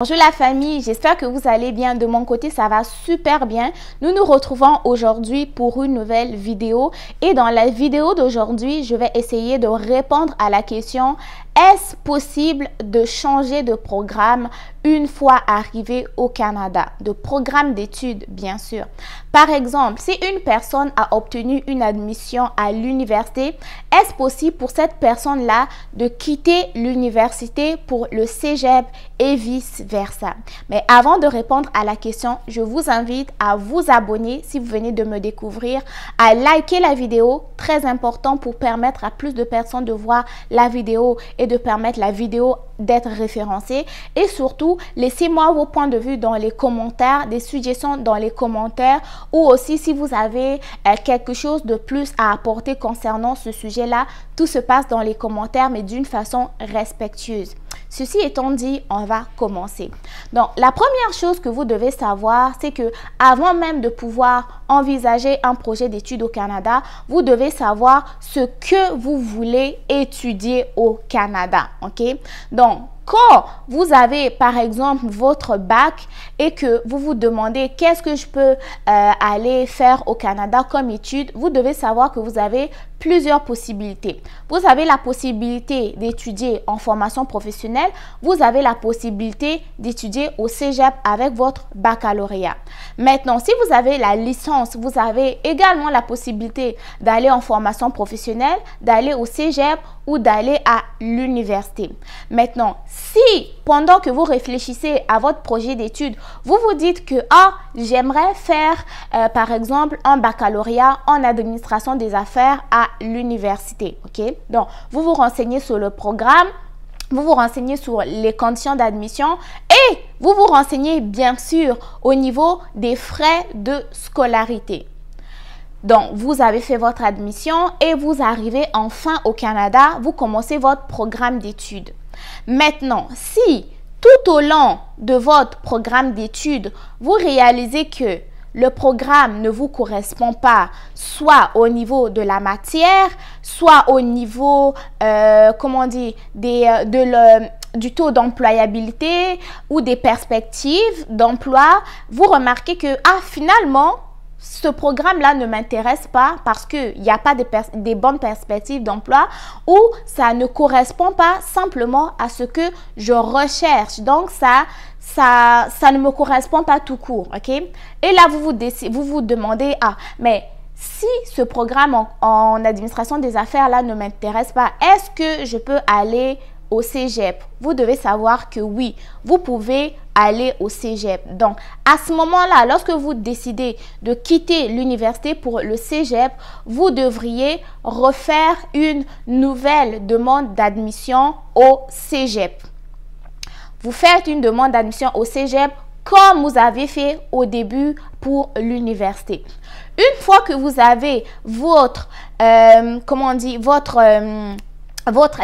Bonjour la famille, j'espère que vous allez bien. De mon côté, ça va super bien. Nous nous retrouvons aujourd'hui pour une nouvelle vidéo. Et dans la vidéo d'aujourd'hui, je vais essayer de répondre à la question: est-ce possible de changer de programme une fois arrivé au Canada? De programme d'études, bien sûr. Par exemple, si une personne a obtenu une admission à l'université, est-ce possible pour cette personne-là de quitter l'université pour le cégep et vice-versa? Mais avant de répondre à la question, je vous invite à vous abonner si vous venez de me découvrir, à liker la vidéo, très important pour permettre à plus de personnes de voir la vidéo et de permettre la vidéo d'être référencée. Et surtout, laissez-moi vos points de vue dans les commentaires, des suggestions dans les commentaires, ou aussi si vous avez quelque chose de plus à apporter concernant ce sujet-là. Tout se passe dans les commentaires, mais d'une façon respectueuse. Ceci étant dit, on va commencer. Donc, la première chose que vous devez savoir, c'est que avant même de pouvoir envisager un projet d'études au Canada, vous devez savoir ce que vous voulez étudier au Canada. OK? Donc, quand vous avez par exemple votre bac et que vous vous demandez qu'est-ce que je peux aller faire au Canada comme étude, vous devez savoir que vous avez plusieurs possibilités. Vous avez la possibilité d'étudier en formation professionnelle. Vous avez la possibilité d'étudier au cégep avec votre baccalauréat. Maintenant, si vous avez la licence, vous avez également la possibilité d'aller en formation professionnelle, d'aller au cégep ou d'aller à l'université. Maintenant, si pendant que vous réfléchissez à votre projet d'études, vous vous dites que j'aimerais faire par exemple un baccalauréat en administration des affaires à l'université. OK? Donc, vous vous renseignez sur le programme, vous vous renseignez sur les conditions d'admission et vous vous renseignez bien sûr au niveau des frais de scolarité. Donc, vous avez fait votre admission et vous arrivez enfin au Canada, vous commencez votre programme d'études. Maintenant, si tout au long de votre programme d'études, vous réalisez que le programme ne vous correspond pas, soit au niveau de la matière, soit au niveau, du taux d'employabilité ou des perspectives d'emploi, vous remarquez que, finalement, ce programme-là ne m'intéresse pas parce qu'il n'y a pas des bonnes perspectives d'emploi ou ça ne correspond pas simplement à ce que je recherche. Donc, ça ne me correspond pas tout court. OK? Et là, vous vous demandez, mais si ce programme en administration des affaires là ne m'intéresse pas, est-ce que je peux aller au cégep? Vous devez savoir que oui, vous pouvez aller au cégep. Donc, à ce moment-là, lorsque vous décidez de quitter l'université pour le cégep, vous devriez refaire une nouvelle demande d'admission au cégep. Vous faites une demande d'admission au cégep comme vous avez fait au début pour l'université. Une fois que vous avez votre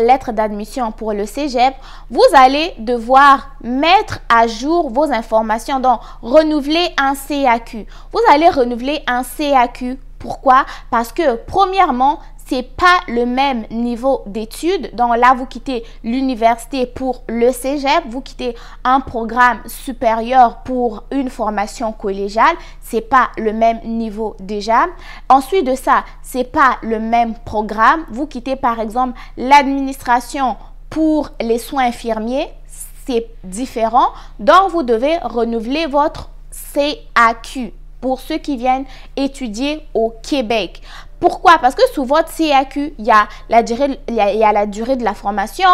lettre d'admission pour le cégep, vous allez devoir mettre à jour vos informations, donc renouveler un CAQ. Vous allez renouveler un CAQ. Pourquoi? Parce que premièrement, c'est pas le même niveau d'études. Donc là, vous quittez l'université pour le cégep, vous quittez un programme supérieur pour une formation collégiale. C'est pas le même niveau déjà. Ensuite de ça, c'est pas le même programme. Vous quittez par exemple l'administration pour les soins infirmiers. C'est différent. Donc, vous devez renouveler votre CAQ pour ceux qui viennent étudier au Québec. Pourquoi? Parce que sous votre CAQ, il y a la durée de la formation,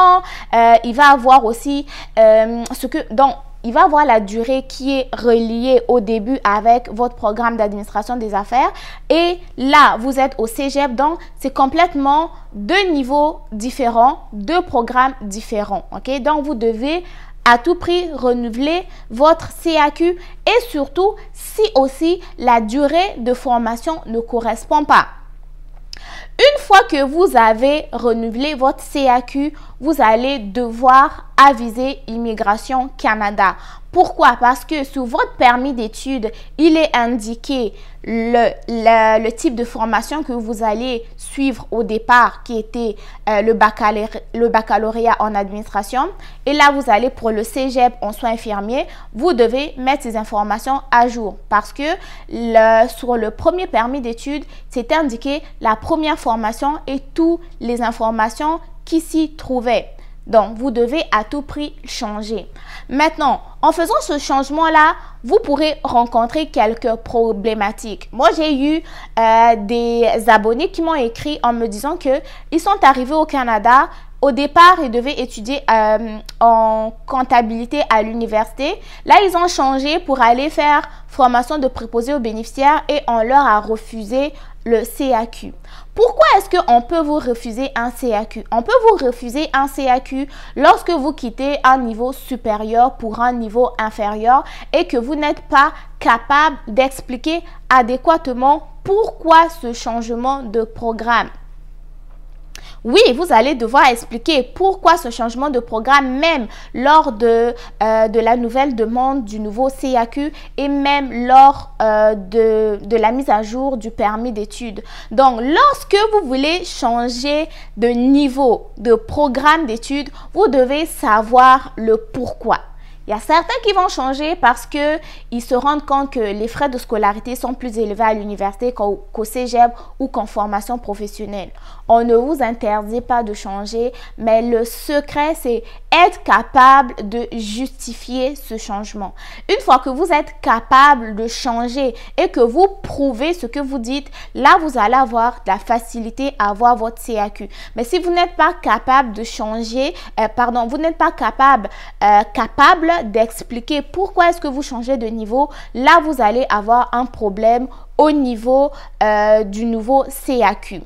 il va avoir aussi il va avoir la durée qui est reliée au début avec votre programme d'administration des affaires. Et là, vous êtes au cégep, donc c'est complètement deux niveaux différents, deux programmes différents. OK? Donc, vous devez à tout prix renouveler votre CAQ et surtout si aussi la durée de formation ne correspond pas. Une fois que vous avez renouvelé votre CAQ, vous allez devoir aviser Immigration Canada. Pourquoi? Parce que sur votre permis d'études, il est indiqué le type de formation que vous allez suivre au départ, qui était le baccalauréat en administration. Et là, vous allez pour le cégep en soins infirmiers, vous devez mettre ces informations à jour parce que sur le premier permis d'études, c'est indiqué la première formation et toutes les informations qui s'y trouvaient. Donc, vous devez à tout prix changer. Maintenant, en faisant ce changement-là, vous pourrez rencontrer quelques problématiques. Moi, j'ai eu des abonnés qui m'ont écrit en me disant qu'ils sont arrivés au Canada. Au départ, ils devaient étudier en comptabilité à l'université. Là, ils ont changé pour aller faire formation de préposé aux bénéficiaires et on leur a refusé le CAQ. Pourquoi est-ce qu'on peut vous refuser un CAQ? On peut vous refuser un CAQ lorsque vous quittez un niveau supérieur pour un niveau inférieur et que vous n'êtes pas capable d'expliquer adéquatement pourquoi ce changement de programme. Oui, vous allez devoir expliquer pourquoi ce changement de programme, même lors de la nouvelle demande du nouveau CAQ et même lors de la mise à jour du permis d'études. Donc, lorsque vous voulez changer de niveau de programme d'études, vous devez savoir le pourquoi. Il y a certains qui vont changer parce qu'ils se rendent compte que les frais de scolarité sont plus élevés à l'université qu'au cégep ou qu'en formation professionnelle. On ne vous interdit pas de changer, mais le secret, c'est être capable de justifier ce changement. Une fois que vous êtes capable de changer et que vous prouvez ce que vous dites, là, vous allez avoir de la facilité à avoir votre CAQ. Mais si vous n'êtes pas capable de changer, vous n'êtes pas capable d'expliquer pourquoi est-ce que vous changez de niveau, là, vous allez avoir un problème au niveau du nouveau CAQ.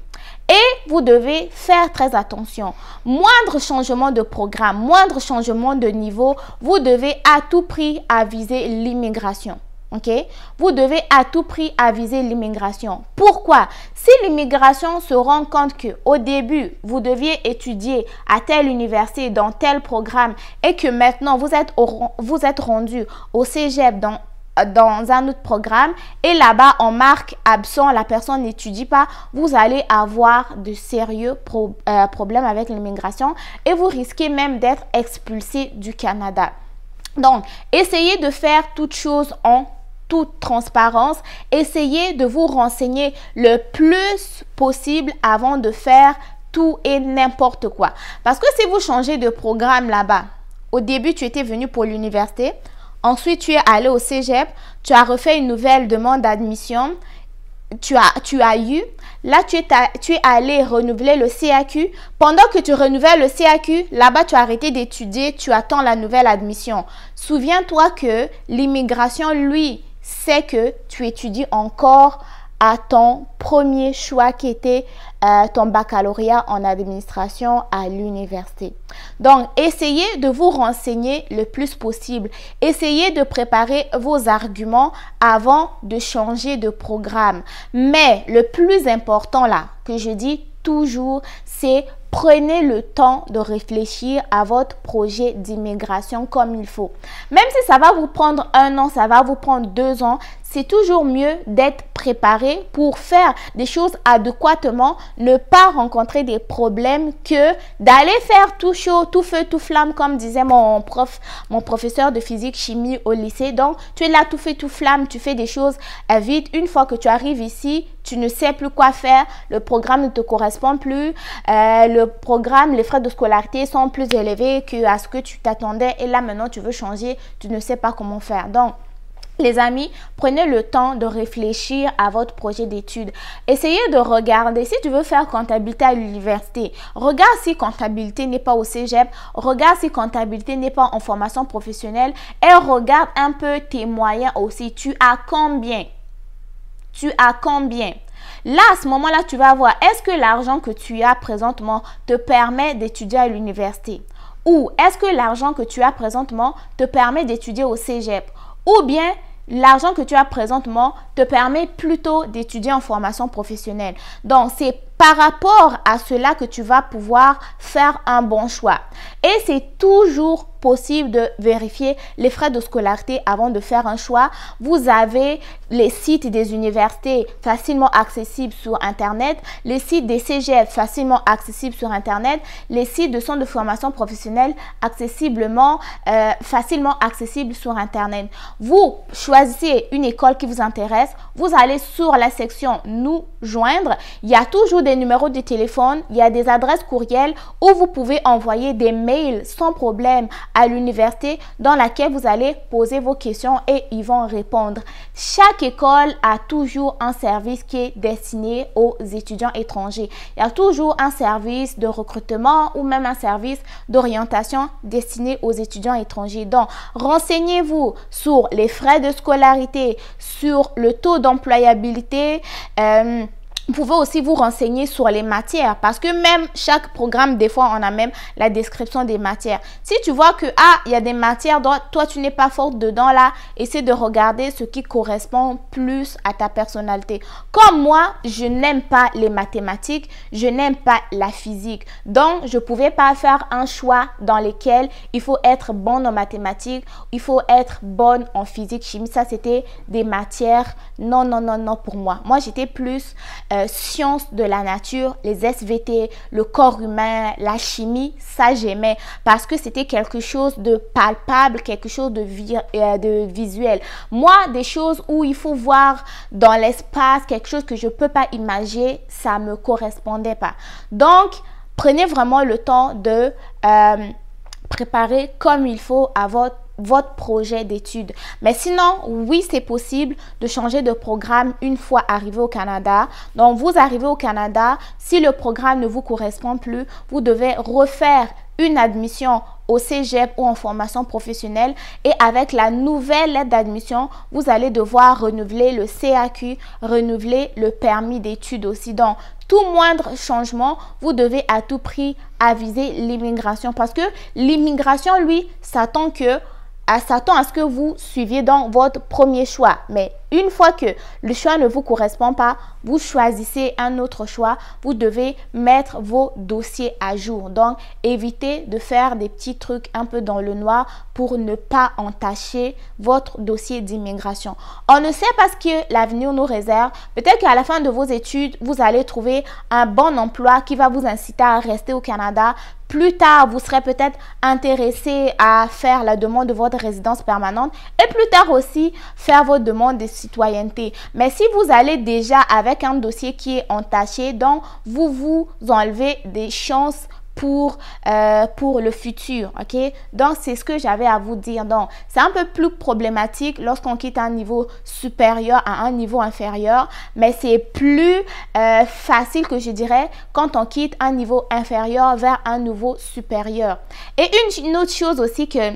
Et vous devez faire très attention. Moindre changement de programme, moindre changement de niveau, vous devez à tout prix aviser l'immigration. Ok? Vous devez à tout prix aviser l'immigration. Pourquoi? Si l'immigration se rend compte qu'au début, vous deviez étudier à telle université, dans tel programme, et que maintenant, vous êtes rendu au cégep dans un autre programme et là-bas on marque absent, la personne n'étudie pas, vous allez avoir de sérieux problèmes avec l'immigration et vous risquez même d'être expulsé du Canada. Donc, essayez de faire toutes choses en toute transparence. Essayez de vous renseigner le plus possible avant de faire tout et n'importe quoi. Parce que si vous changez de programme là-bas, au début tu étais venu pour l'université, ensuite, tu es allé au cégep, tu as refait une nouvelle demande d'admission, tu as eu, là, tu es allé renouveler le CAQ. Pendant que tu renouvelles le CAQ, là-bas, tu as arrêté d'étudier, tu attends la nouvelle admission. Souviens-toi que l'immigration, lui, sait que tu étudies encore à ton premier choix qui était ton baccalauréat en administration à l'université. Donc, essayez de vous renseigner le plus possible. Essayez de préparer vos arguments avant de changer de programme. Mais le plus important là, que je dis toujours, c'est prenez le temps de réfléchir à votre projet d'immigration comme il faut. Même si ça va vous prendre 1 an, ça va vous prendre 2 ans, c'est toujours mieux d'être préparé pour faire des choses adéquatement, ne pas rencontrer des problèmes que d'aller faire tout chaud, tout feu, tout flamme, comme disait mon professeur de physique chimie au lycée. Donc, tu es là tout feu, tout flamme, tu fais des choses vite. Une fois que tu arrives ici, tu ne sais plus quoi faire, le programme ne te correspond plus, les frais de scolarité sont plus élevés qu'à ce que tu t'attendais et là maintenant tu veux changer, tu ne sais pas comment faire. Donc, les amis, prenez le temps de réfléchir à votre projet d'études. Essayez de regarder, si tu veux faire comptabilité à l'université, regarde si comptabilité n'est pas au cégep, regarde si comptabilité n'est pas en formation professionnelle et regarde un peu tes moyens aussi. Tu as combien? Tu as combien? Là, à ce moment-là, tu vas voir, est-ce que l'argent que tu as présentement te permet d'étudier à l'université? Ou est-ce que l'argent que tu as présentement te permet d'étudier au cégep? Ou bien, l'argent que tu as présentement te permet plutôt d'étudier en formation professionnelle. Donc, c'est pas par rapport à cela que tu vas pouvoir faire un bon choix. Et c'est toujours possible de vérifier les frais de scolarité avant de faire un choix. Vous avez les sites des universités facilement accessibles sur Internet, les sites des cégep facilement accessibles sur Internet, les sites de centres de formation professionnelle facilement accessibles sur Internet. Vous choisissez une école qui vous intéresse, vous allez sur la section « Nous joindre ». Il y a toujours des numéros de téléphone, il y a des adresses courriels où vous pouvez envoyer des mails sans problème à l'université dans laquelle vous allez poser vos questions et ils vont répondre. Chaque école a toujours un service qui est destiné aux étudiants étrangers. Il y a toujours un service de recrutement ou même un service d'orientation destiné aux étudiants étrangers. Donc, renseignez-vous sur les frais de scolarité, sur le taux d'employabilité. Vous pouvez aussi vous renseigner sur les matières parce que même chaque programme, des fois, on a même la description des matières. Si tu vois que, il y a des matières dont toi, tu n'es pas forte dedans là, essaie de regarder ce qui correspond plus à ta personnalité. Comme moi, je n'aime pas les mathématiques, je n'aime pas la physique. Donc, je ne pouvais pas faire un choix dans lequel il faut être bonne en mathématiques, il faut être bonne en physique, chimie. Ça, c'était des matières non pour moi. Moi, j'étais plus sciences de la nature, les SVT, le corps humain, la chimie, ça j'aimais parce que c'était quelque chose de palpable, quelque chose de visuel. Moi, des choses où il faut voir dans l'espace, quelque chose que je ne peux pas imaginer, ça ne me correspondait pas. Donc, prenez vraiment le temps de préparer comme il faut à votre projet d'études. Mais sinon, oui, c'est possible de changer de programme une fois arrivé au Canada. Donc, vous arrivez au Canada, si le programme ne vous correspond plus, vous devez refaire une admission au cégep ou en formation professionnelle et avec la nouvelle lettre d'admission, vous allez devoir renouveler le CAQ, renouveler le permis d'études aussi. Donc, tout moindre changement, vous devez à tout prix aviser l'immigration parce que l'immigration, lui, s'attend à ce que vous suiviez dans votre premier choix. Mais une fois que le choix ne vous correspond pas, vous choisissez un autre choix. Vous devez mettre vos dossiers à jour. Donc, évitez de faire des petits trucs un peu dans le noir pour ne pas entacher votre dossier d'immigration. On ne sait pas ce que l'avenir nous réserve. Peut-être qu'à la fin de vos études, vous allez trouver un bon emploi qui va vous inciter à rester au Canada. Plus tard, vous serez peut-être intéressé à faire la demande de votre résidence permanente et plus tard aussi faire votre demande de citoyenneté. Mais si vous allez déjà avec un dossier qui est entaché, donc vous enlevez des chances pour le futur, ok? Donc, c'est ce que j'avais à vous dire. Donc, c'est un peu plus problématique lorsqu'on quitte un niveau supérieur à un niveau inférieur, mais c'est plus facile que je dirais quand on quitte un niveau inférieur vers un niveau supérieur. Et une autre chose aussi que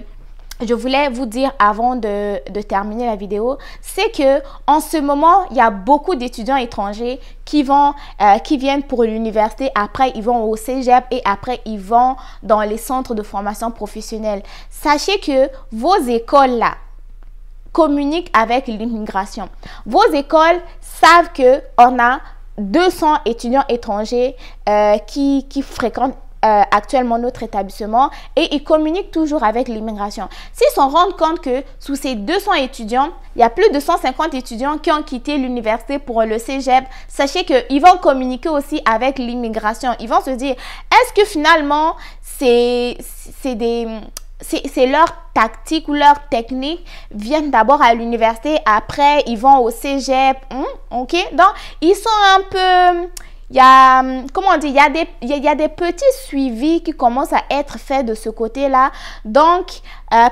je voulais vous dire avant de terminer la vidéo, c'est que en ce moment, il y a beaucoup d'étudiants étrangers qui viennent pour l'université, après ils vont au cégep et après ils vont dans les centres de formation professionnelle. Sachez que vos écoles là communiquent avec l'immigration. Vos écoles savent que on a 200 étudiants étrangers qui fréquentent actuellement notre établissement et ils communiquent toujours avec l'immigration. S'ils se rendent compte que sous ces 200 étudiants, il y a plus de 150 étudiants qui ont quitté l'université pour le cégep, sachez qu'ils vont communiquer aussi avec l'immigration. Ils vont se dire, est-ce que finalement, c'est leur tactique ou leur technique viennent d'abord à l'université, après ils vont au cégep, ok? Donc, ils sont un peu... Il y a, comment on dit, il y a des petits suivis qui commencent à être faits de ce côté-là. Donc,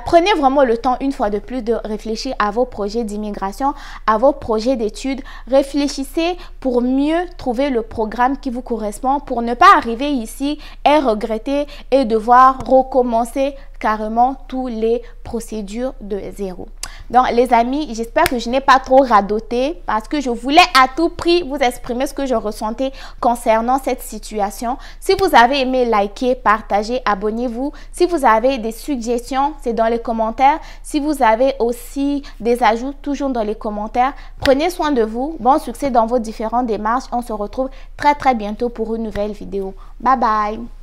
prenez vraiment le temps, une fois de plus, de réfléchir à vos projets d'immigration, à vos projets d'études. Réfléchissez pour mieux trouver le programme qui vous correspond, pour ne pas arriver ici et regretter et devoir recommencer carrément toutes les procédures de zéro. Donc, les amis, j'espère que je n'ai pas trop radoté parce que je voulais à tout prix vous exprimer ce que je ressentais concernant cette situation. Si vous avez aimé, likez, partagez, abonnez-vous. Si vous avez des suggestions, c'est dans les commentaires. Si vous avez aussi des ajouts, toujours dans les commentaires. Prenez soin de vous. Bon succès dans vos différentes démarches. On se retrouve très bientôt pour une nouvelle vidéo. Bye bye.